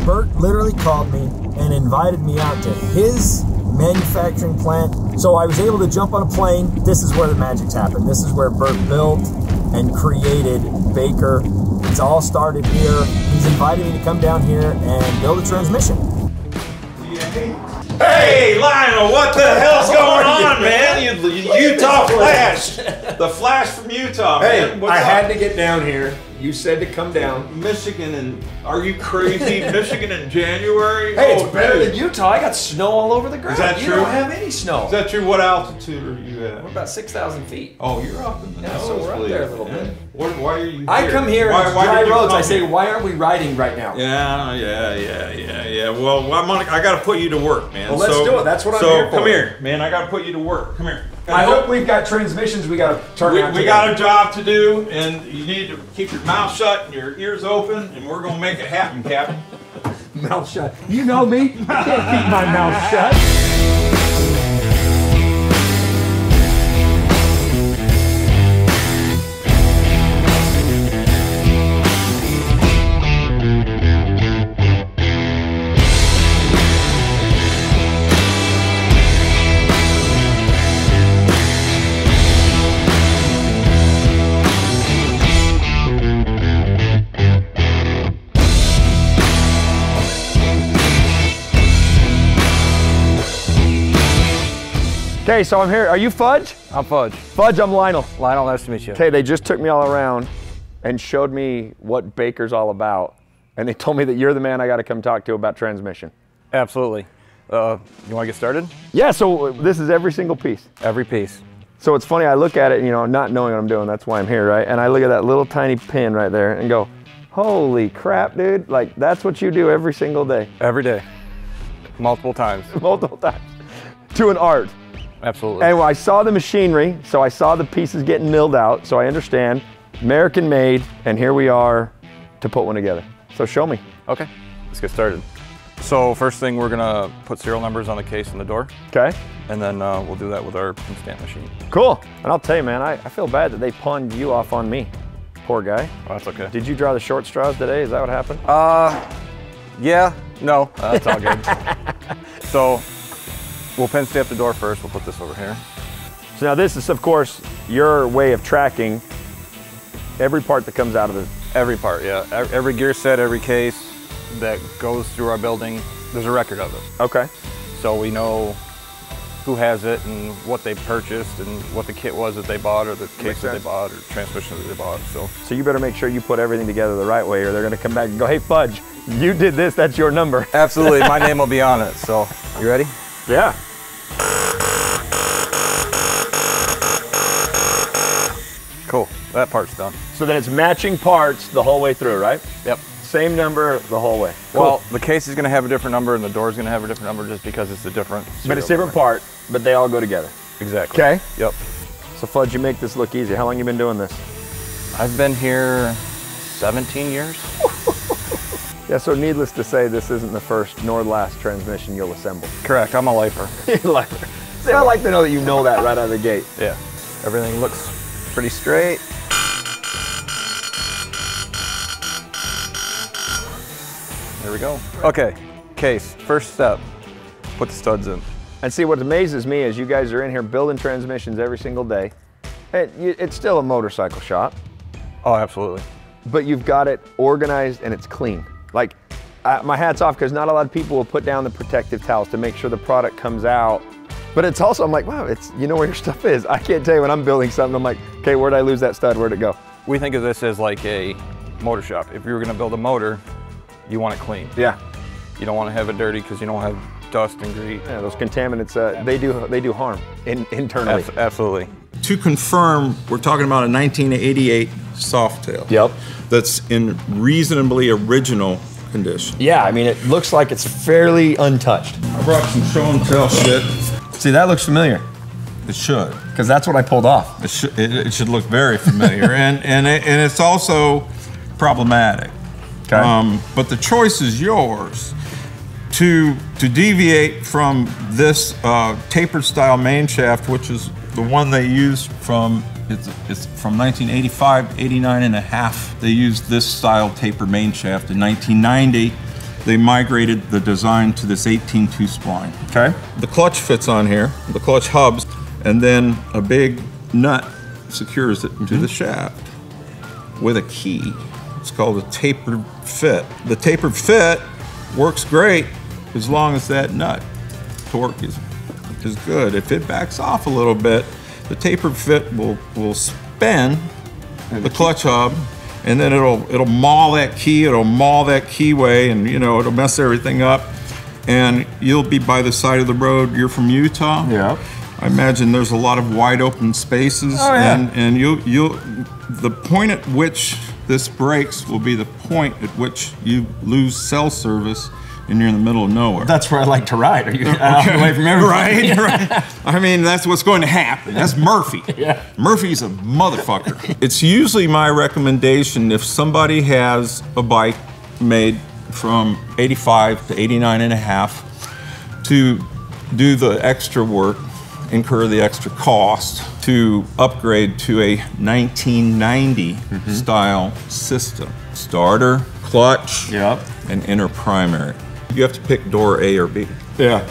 Bert literally called me and invited me out to his manufacturing plant. So I was able to jump on a plane. This is where the magic's happened. This is where Bert built and created Baker. It's all started here. He's invited me to come down here and build a transmission. Hey, Lionel, what the hell's going on, man? Utah Flash. The Flash from Utah, man. Hey, I had to get down here. You said to come down. Michigan, and are you crazy? Michigan in January? Hey, it's better than Utah. I got snow all over the ground. Is that true? You don't have any snow. Is that true? What altitude are you at? We're about 6,000 feet. Oh, you're up in the Yeah, so we're up there a little bit. Why are you here? I come here and it's dry roads. I say, why aren't we riding right now? Yeah. Well, I got to put you to work, man. Well, let's do it. That's what I'm here for. So come here, man. I got to put you to work. Come here. I hope we've got transmissions we got to turn around. We got a job to do, and you need to keep your mouth shut and your ears open, and we're gonna make it happen, Captain. Mouth shut. You know me. I can't keep my mouth shut. Okay, so I'm here. Are you Fudge? I'm Fudge. Fudge, I'm Lionel. Lionel, nice to meet you. Okay, they just took me all around and showed me what Baker's all about. And they told me that you're the man I got to come talk to about transmission. Absolutely. You want to get started? Yeah, so this is every single piece. Every piece. So it's funny, I look at it, you know, not knowing what I'm doing, that's why I'm here, right? And I look at that little tiny pin right there and go, holy crap, dude. Like, that's what you do every single day. Every day. Multiple times. Multiple times. To an art. Absolutely. And I saw the machinery, so I saw the pieces getting milled out, so I understand. American made, and here we are to put one together. So show me. Okay, let's get started. So first thing, we're gonna put serial numbers on the case and the door. Okay. And then we'll do that with our stamp machine. Cool. And I'll tell you, man, I feel bad that they pawned you off on me. Poor guy. Oh, that's okay. Did you draw the short straws today? Is that what happened? Yeah, no, that's all good. So we'll pin stamp the door first. We'll put this over here. So now this is, of course, your way of tracking every part that comes out of the... Every part, yeah. Every gear set, every case that goes through our building, there's a record of it. Okay. So we know who has it and what they purchased and what the kit was that they bought or the case that they bought or transmission that they bought. So you better make sure you put everything together the right way or they're gonna come back and go, hey Fudge, you did this, that's your number. Absolutely, my name will be on it. So, you ready? Yeah. Cool, that part's done. So then it's matching parts the whole way through, right? Yep. Same number the whole way. Cool. Well, the case is gonna have a different number and the door's gonna have a different number just because it's a different But it's different part, but they all go together. Exactly. Okay. Yep. So Fudge, you make this look easy. How long you been doing this? I've been here 17 years. Yeah, so needless to say, this isn't the first nor last transmission you'll assemble. Correct, I'm a lifer. See, I like to know that you know that right out of the gate. Yeah, everything looks pretty straight. There we go. Okay, case, first step, put the studs in. And see, what amazes me is you guys are in here building transmissions every single day. It's still a motorcycle shop. Oh, absolutely. But you've got it organized and it's clean. Like, my hat's off because not a lot of people will put down the protective towels to make sure the product comes out. But it's also, I'm like, wow, you know where your stuff is. I can't tell you when I'm building something, I'm like, okay, where'd I lose that stud? Where'd it go? We think of this as like a motor shop. If you were gonna build a motor, you want it clean. Yeah. You don't want to have it dirty because you don't have dust and grease. Yeah, those contaminants, they do harm internally. Absolutely. To confirm, we're talking about a 1988 Softail. Yep. That's in reasonably original condition. Yeah, I mean, it looks like it's fairly untouched. I brought some show and tell shit. See, that looks familiar. It should. Because that's what I pulled off. It should look very familiar, and it's also problematic. Okay. But the choice is yours. To deviate from this tapered style main shaft, which is the one they used from, it's from 1985, 89 and a half. They used this style tapered main shaft in 1990. they migrated the design to this 18-2 spline. Okay. The clutch fits on here, the clutch hubs, and then a big nut secures it to the shaft with a key. It's called a tapered fit. The tapered fit works great as long as that nut torque is good. If it backs off a little bit, the tapered fit will spin the clutch hub, and then it'll maul that key, it'll maul that keyway, and you know, it'll mess everything up. And you'll be by the side of the road. You're from Utah. Yeah. I imagine there's a lot of wide open spaces, and the point at which this breaks will be the point at which you lose cell service and you're in the middle of nowhere. That's where I like to ride. Are you out away from everybody? Right. I mean, that's what's going to happen. That's Murphy. Yeah. Murphy's a motherfucker. It's usually my recommendation if somebody has a bike made from 85 to 89 and a half to do the extra work, incur the extra cost to upgrade to a 1990 style system. Starter, clutch, and inner primary. You have to pick door A or B. Yeah.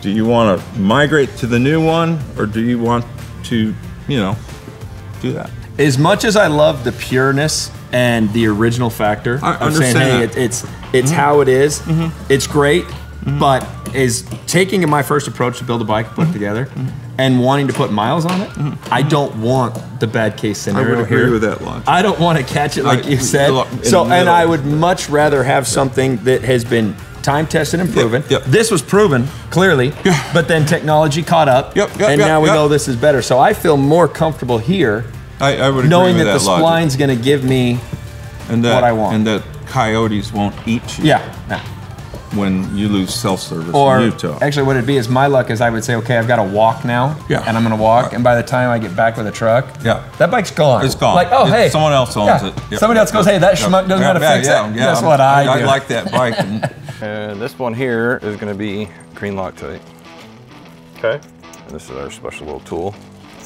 Do you want to migrate to the new one, or do you want to, you know, do that? As much as I love the pureness and the original factor, I I'm saying, understand hey, it's how it is. It's great, but is taking my first approach to build a bike, put it together, and wanting to put miles on it, I don't want the bad case scenario. I would agree here. with that logic. I don't want to catch it like you said. And I would much rather have something that has been time tested and proven. This was proven clearly, but then technology caught up, and now we know this is better. So I feel more comfortable here, I would agree knowing with that the spline's going to give me what I want, and that coyotes won't eat you. When you lose cell service or in Utah. Actually, what it'd be is my luck is I would say, okay, I've got to walk now, and I'm going to walk, and by the time I get back with a truck, that bike's gone. It's gone. Like, oh, hey, someone else owns it. Somebody else goes, hey, that schmuck doesn't know how to fix it. Guess what I do? I like that bike. And this one here is going to be green Loctite. Okay. And this is our special little tool.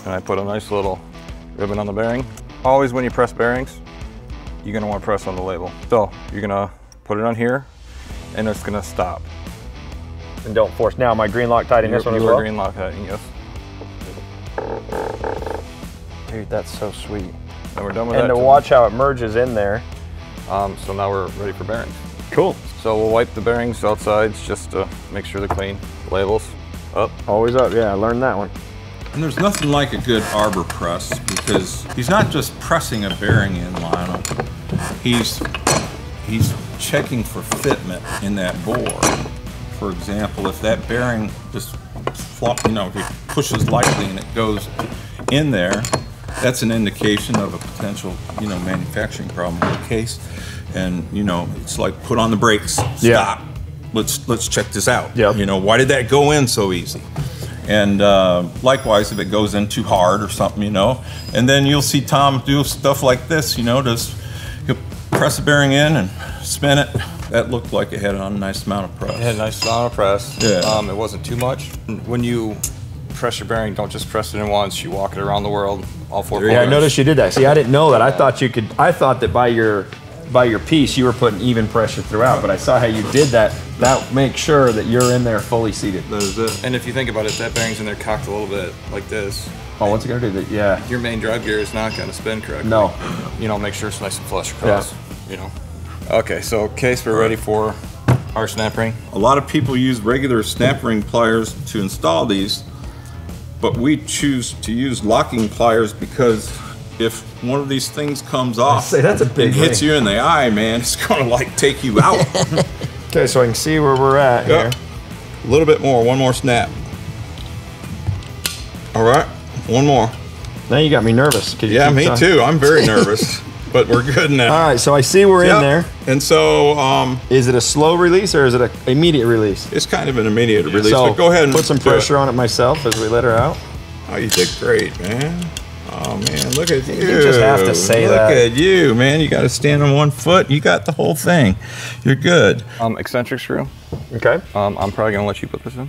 And I put a nice little ribbon on the bearing. Always when you press bearings, you're going to want to press on the label. So you're going to put it on here, and it's going to stop. And don't force. Now, my green Loctite in this one as well? Green Loctite, yes. Dude, that's so sweet. And we're done with that. And to watch how it merges in there. So now we're ready for bearings. Cool. So we'll wipe the bearings outsides just to make sure they're clean. Labels up. Always up, yeah, I learned that one. And there's nothing like a good arbor press, because he's not just pressing a bearing in, Lionel. He's checking for fitment in that bore. For example, if that bearing just if it pushes lightly and it goes in there, that's an indication of a potential, manufacturing problem in the case. And it's like, put on the brakes, stop. Let's check this out. Why did that go in so easy? And likewise, if it goes in too hard or something, and then you'll see Tom do stuff like this, he'll press the bearing in and spin it. That looked like it had a nice amount of press. It had a nice amount of press. Yeah. It wasn't too much. When you press your bearing, don't just press it in once. You walk it around the world, all four corners. Yeah, I noticed you did that. See, I didn't know that. I thought that by your piece you were putting even pressure throughout, but I saw how you did that. That makes sure that you're in there fully seated. That is it. And if you think about it, that bearing's in there cocked a little bit like this. Oh, what's it gonna do? Yeah. Your main drive gear is not gonna spin correctly. No. Make sure it's nice and flush across. Okay, so case, we're ready for our snap ring. A lot of people use regular snap ring pliers to install these, but we choose to use locking pliers because if one of these things comes off that's a big and hits you in the eye, man, it's gonna take you out. Okay, so I can see where we're at here. A little bit more, one more snap. All right, one more. Now you got me nervous. Yeah, me too. I'm very nervous, but we're good now. All right, so I see we're in there. And so, is it a slow release or is it an immediate release? It's kind of an immediate release, So but go ahead and put some pressure on it myself as we let her out. Oh, you did great, man. Oh man, look at you. You just have to say that. Look at you, man. You got to stand on one foot. You got the whole thing. You're good. Eccentric screw. Okay. I'm probably gonna let you put this in.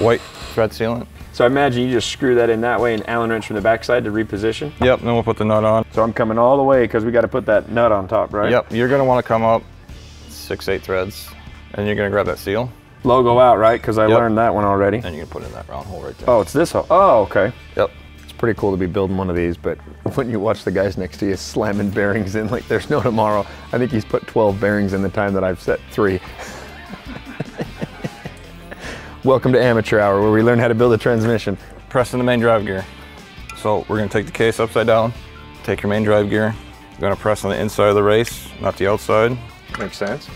White thread sealant. So I imagine you just screw that in that way and Allen wrench from the backside to reposition? Yep, then we'll put the nut on. So I'm coming all the way because we got to put that nut on top, right? Yep, you're gonna want to come up 6-8 threads And you're gonna grab that seal, Logo out, right? Because I Yep. learned that one already. and you're gonna put it in that round hole right there. Oh, it's this hole. Oh, okay. Yep. It's pretty cool to be building one of these, but when you watch the guys next to you slamming bearings in like there's no tomorrow, I think he's put 12 bearings in the time that I've set 3. Welcome to Amateur Hour, where we learn how to build a transmission. Pressing the main drive gear. So we're gonna take the case upside down, take your main drive gear. You're gonna press on the inside of the race, not the outside. Makes sense.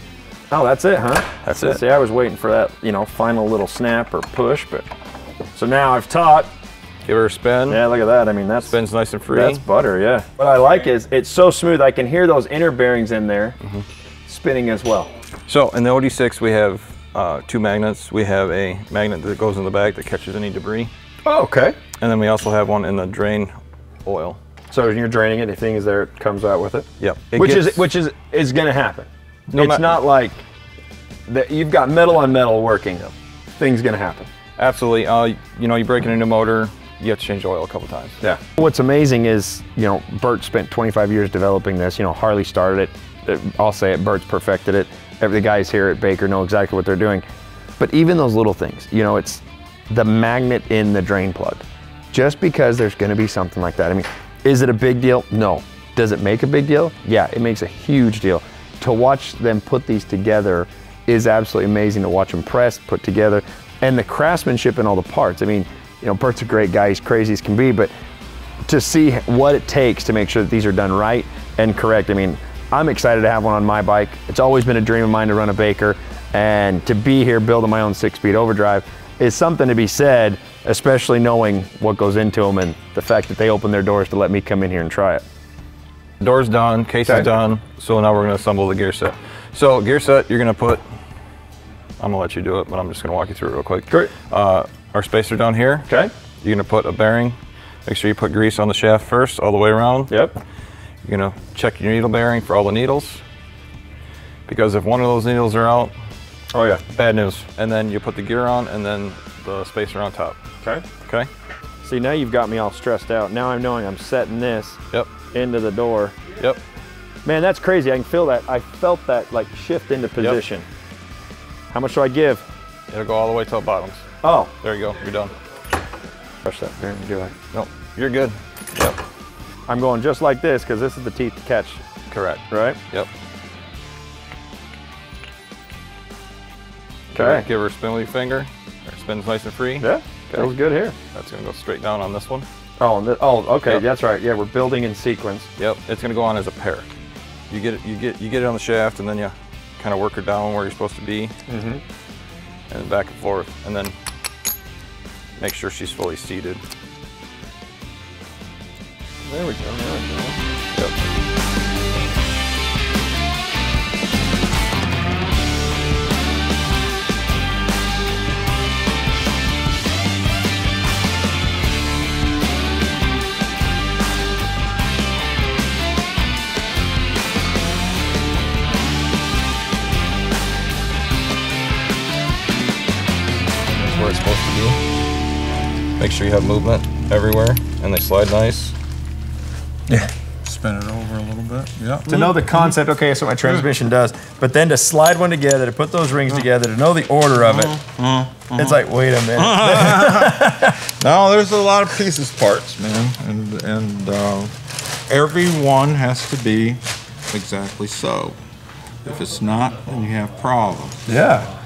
Oh, that's it, huh? That's it. See, I was waiting for that, final little snap or push, but so now I've taught. Give her a spin. Yeah, look at that. I mean, that's Spins nice and free. That's butter, yeah. What I like is it's so smooth. I can hear those inner bearings in there spinning as well. So in the OD6, we have 2 magnets. We have a magnet that goes in the back that catches any debris. Oh, okay. And then we also have one in the drain oil. So when you're draining it, if thing is there, it comes out with it. Yep. Which is going to happen. No It's ma- not like that. You've got metal on metal working. Things going to happen. Absolutely. You break in a new motor, you have to change the oil a couple times. Yeah. What's amazing is, Bert spent 25 years developing this. Harley started it. I'll say it. Bert's perfected it. The guys here at Baker know exactly what they're doing. But even those little things, it's the magnet in the drain plug. Just because there's going to be something like that. I mean, is it a big deal? No. Does it make a big deal? Yeah, it makes a huge deal. To watch them put these together is absolutely amazing, to watch them press, put together, and the craftsmanship in all the parts. I mean, Bert's a great guy, he's crazy as can be, but to see what it takes to make sure that these are done right and correct. I mean, I'm excited to have one on my bike. It's always been a dream of mine to run a Baker, and to be here building my own 6-speed overdrive is something to be said, especially knowing what goes into them and the fact that they open their doors to let me come in here and try it. Door's done, case is done, so now we're gonna assemble the gear set. So gear set, you're gonna put, I'm gonna let you do it, but I'm just gonna walk you through it real quick. Great. Our spacer down here. Okay. You're gonna put a bearing. Make sure you put grease on the shaft first, all the way around. Yep. You're gonna check your needle bearing for all the needles, because if one of those needles are out, Oh yeah. bad news. And then you put the gear on and then the spacer on top. Okay. Okay? See, now you've got me all stressed out. Now I'm knowing I'm setting this Yep. into the door. Yep. Man, that's crazy. I can feel that. I felt that like shift into position. How much do I give? It'll go all the way to the bottoms. Oh, There you go, you're done. push that bearing. Do I? Nope, you're good. Yep. I'm going just like this because this is the teeth to catch, Correct. right? Yep. Okay. Give her a spin with your finger. It spins nice and free. Yeah. Feels good here. That's gonna go straight down on this one. Oh, okay. Yep. That's right. Yeah, we're building in sequence. Yep. It's gonna go on as a pair. You get it on the shaft, and then you kind of work her down where you're supposed to be, and then back and forth, and then make sure she's fully seated. There we go. Yep. That's where it's supposed to be. Make sure you have movement everywhere, and they slide nice. Yeah. Spin it over a little bit. Yeah. To know the concept, okay, that's what my transmission does. But then to slide one together, to put those rings together, to know the order of it, it's like, wait a minute. No, there's a lot of pieces, parts, man, and every one has to be exactly so. If it's not, then you have problems. Yeah.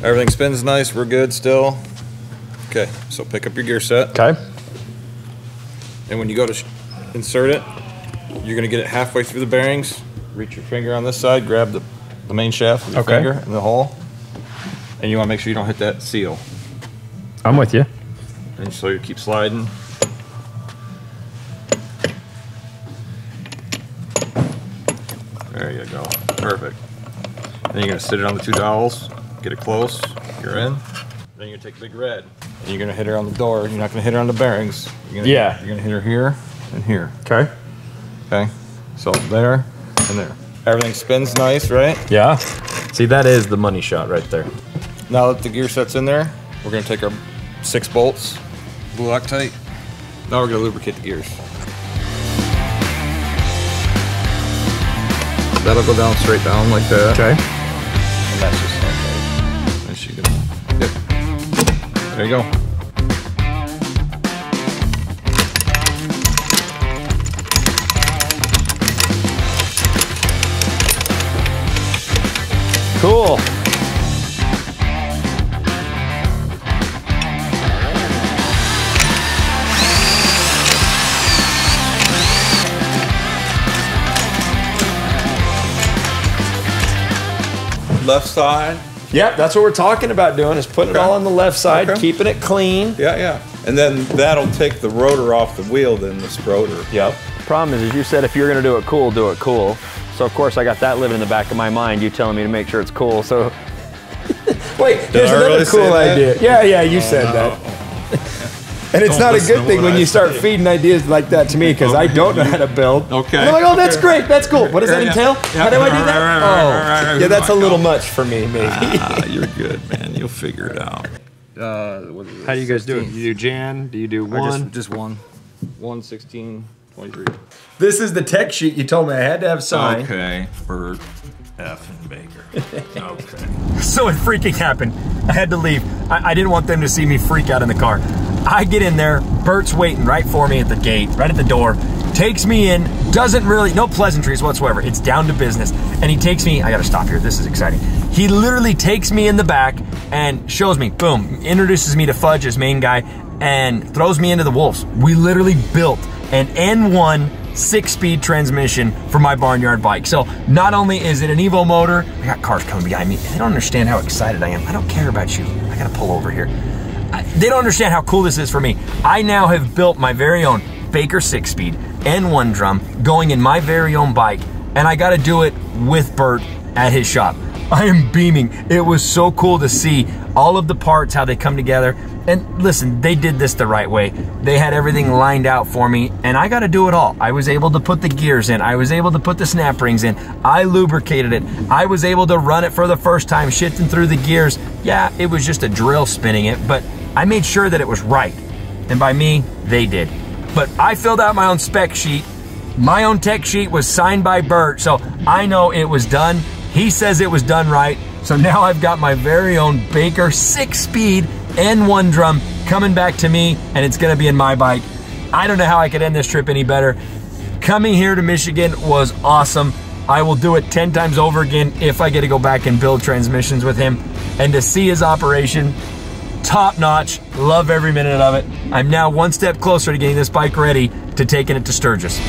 Everything spins nice, we're good still. Okay, so pick up your gear set, Okay. and when you go to insert it, you're gonna get it halfway through the bearings, reach your finger on this side, grab the main shaft with your Okay. finger in the hole, and you wanna make sure you don't hit that seal. I'm with you. And so you keep sliding. There you go, perfect. Then you're gonna sit it on the 2 dowels, get it close, you're in. Then you're gonna take a big red, and you're gonna hit her on the door. You're not gonna hit her on the bearings. You're gonna hit her here and here. Okay. Okay, so there and there. Everything spins nice, right? Yeah. See, that is the money shot right there. Now that the gear set's in there, we're gonna take our 6 bolts, blue Loctite. Now we're gonna lubricate the gears. That'll go down straight down like that. Okay. And that's just okay. There you go. Cool. Left side. Yep, that's what we're talking about doing, is putting it Okay. all on the left side, Okay. keeping it clean. Yeah, yeah. And then that'll take the rotor off the wheel, then the sprotor. Yep. Problem is, as you said, if you're gonna do it cool, do it cool. So of course I got that living in the back of my mind, you telling me to make sure it's cool, so. Wait, here's I another really cool say that? idea. Yeah, yeah, you said that. And it's Don't not a listen good to thing what when I you start say. feeding ideas like that to me, because I don't know how to build. Okay. And I'm like, oh, that's great, that's cool. What does that Yeah, entail? yeah. How do I do Right, that? right, Oh, yeah, that's a little much for me, maybe. Ah, you're good, man. You'll figure it out. How do you guys do it? You do Jan? Do you do one? Just one. 1, 16, 23. This is the tech sheet you told me I had to have signed. Okay, Bert F. and Baker. Okay. So it freaking happened. I had to leave. I didn't want them to see me freak out in the car. I get in there, Bert's waiting right for me at the gate, right at the door, takes me in, doesn't really, no pleasantries whatsoever. It's down to business. And he takes me, I gotta stop here, this is exciting. He literally takes me in the back and shows me, boom, introduces me to Fudge, his main guy, and throws me into the Wolves. We literally built an N1 6-speed transmission for my barnyard bike. So not only is it an Evo motor, I got cars coming behind me. They don't understand how excited I am. I don't care about you. I gotta pull over here. They don't understand how cool this is for me. I now have built my very own Baker 6-speed N1 drum going in my very own bike, and I gotta do it with Bert at his shop. I am beaming. It was so cool to see all of the parts, how they come together. And listen, they did this the right way. They had everything lined out for me, and I gotta do it all. I was able to put the gears in. I was able to put the snap rings in. I lubricated it. I was able to run it for the first time, shifting through the gears. Yeah, it was just a drill spinning it, but I made sure that it was right. And by me, they did. But I filled out my own spec sheet. My own tech sheet was signed by Bert, so I know it was done. He says it was done right. So now I've got my very own Baker 6-speed N1 drum coming back to me, and it's gonna be in my bike. I don't know how I could end this trip any better. Coming here to Michigan was awesome. I will do it 10 times over again if I get to go back and build transmissions with him. And to see his operation, top notch, love every minute of it. I'm now one step closer to getting this bike ready to taking it to Sturgis.